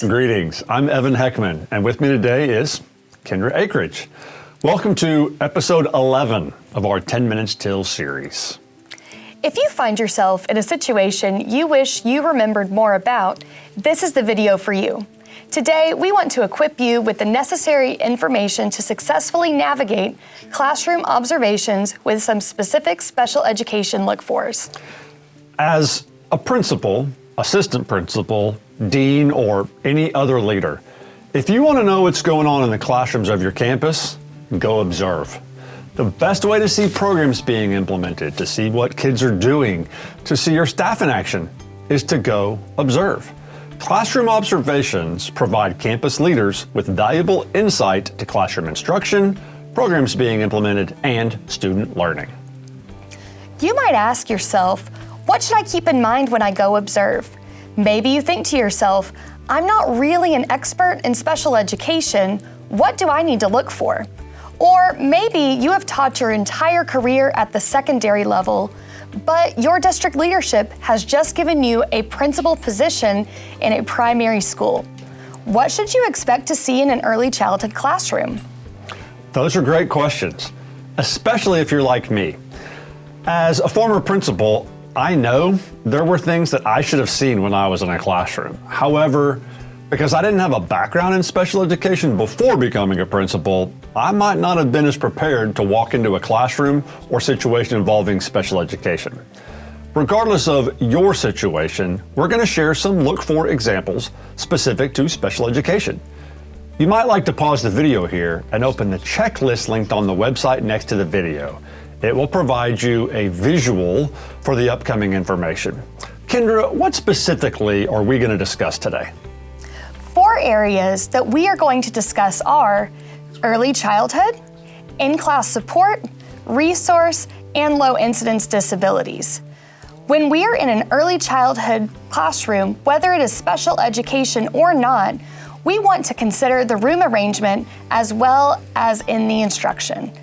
Greetings. I'm Evan Heckman, and with me today is Kendra Akridge. Welcome to episode 11 of our 10 Minutes Till series. If you find yourself in a situation you wish you remembered more about, this is the video for you. Today, we want to equip you with the necessary information to successfully navigate classroom observations with some specific special education look-fors. As a principal, assistant principal, dean, or any other leader, if you want to know what's going on in the classrooms of your campus, go observe. The best way to see programs being implemented, to see what kids are doing, to see your staff in action, is to go observe. Classroom observations provide campus leaders with valuable insight to classroom instruction, programs being implemented, and student learning. You might ask yourself, what should I keep in mind when I go observe? Maybe you think to yourself, I'm not really an expert in special education. What do I need to look for? Or maybe you have taught your entire career at the secondary level, but your district leadership has just given you a principal position in a primary school. What should you expect to see in an early childhood classroom? Those are great questions, especially if you're like me. As a former principal, I know there were things that I should have seen when I was in a classroom. However, because I didn't have a background in special education before becoming a principal, I might not have been as prepared to walk into a classroom or situation involving special education. Regardless of your situation, we're going to share some look-for examples specific to special education. You might like to pause the video here and open the checklist linked on the website next to the video. It will provide you a visual for the upcoming information. Kendra, what specifically are we going to discuss today? 4 areas that we are going to discuss are early childhood, in-class support, resource, and low incidence disabilities. When we are in an early childhood classroom, whether it is special education or not, we want to consider the room arrangement as well as in the instruction.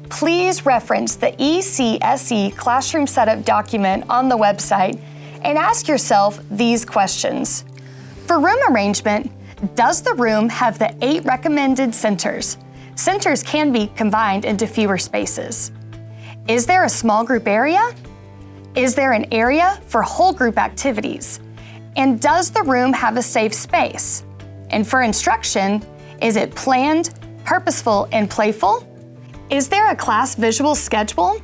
Please reference the ECSE classroom setup document on the website and ask yourself these questions. For room arrangement, does the room have the 8 recommended centers? Centers can be combined into fewer spaces. Is there a small group area? Is there an area for whole group activities? And does the room have a safe space? And for instruction, is it planned, purposeful, and playful? Is there a class visual schedule?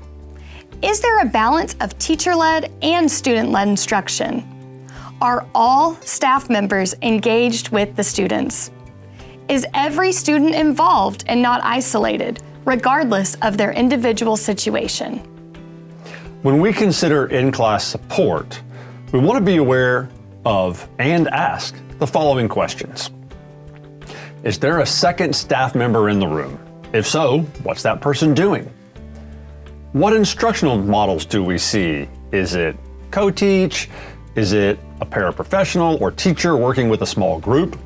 Is there a balance of teacher-led and student-led instruction? Are all staff members engaged with the students? Is every student involved and not isolated, regardless of their individual situation? When we consider in-class support, we want to be aware of and ask the following questions. Is there a second staff member in the room? If so, what's that person doing? What instructional models do we see? Is it co-teach? Is it a paraprofessional or teacher working with a small group?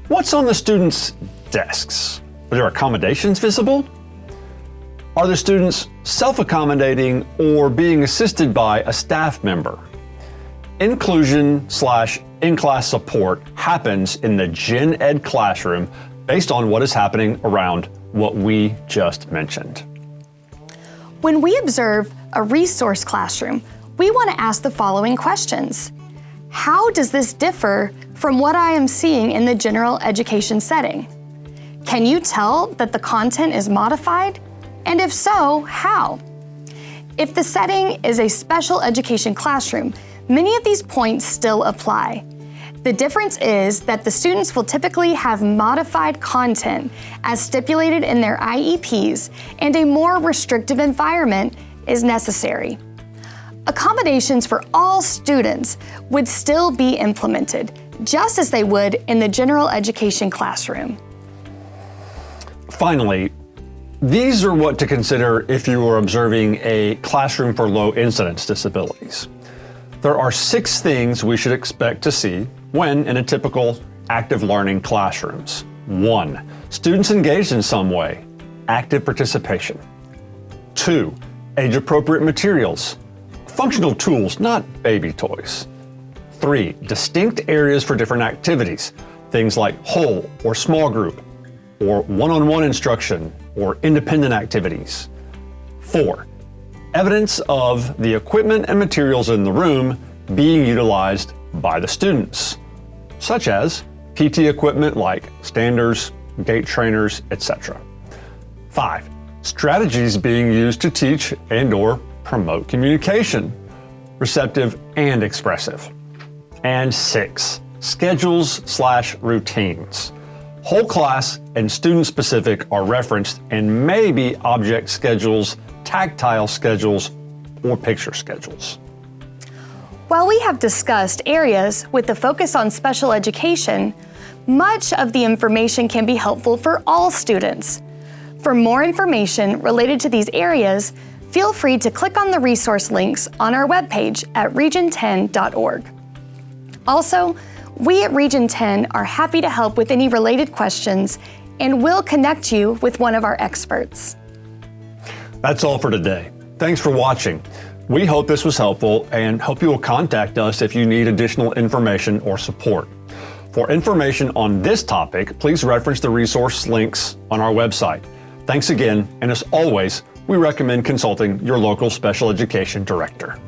What's on the students' desks? Are there accommodations visible? Are the students self-accommodating or being assisted by a staff member? Inclusion/in-class support happens in the gen ed classroom based on what is happening around what we just mentioned. When we observe a resource classroom, we want to ask the following questions. How does this differ from what I am seeing in the general education setting? Can you tell that the content is modified? And if so, how? If the setting is a special education classroom, many of these points still apply. The difference is that the students will typically have modified content as stipulated in their IEPs, and a more restrictive environment is necessary. Accommodations for all students would still be implemented, just as they would in the general education classroom. Finally, these are what to consider if you are observing a classroom for low incidence disabilities. There are 6 things we should expect to see when in a typical active learning classrooms. 1, students engaged in some way, active participation. 2, age-appropriate materials, functional tools, not baby toys. 3, distinct areas for different activities, things like whole or small group, or one-on-one instruction, or independent activities. 4, evidence of the equipment and materials in the room being utilized by the students, such as PT equipment like standers, gait trainers, etc. 5, strategies being used to teach and/or promote communication, receptive and expressive. And 6, schedules/routines. Whole class and student specific are referenced and maybe object schedules, tactile schedules, or picture schedules. While we have discussed areas with the focus on special education, much of the information can be helpful for all students. For more information related to these areas, feel free to click on the resource links on our webpage at region10.org. Also, we at Region 10 are happy to help with any related questions and will connect you with one of our experts. That's all for today. Thanks for watching. We hope this was helpful and hope you will contact us if you need additional information or support. For information on this topic, please reference the resource links on our website. Thanks again, and as always, we recommend consulting your local special education director.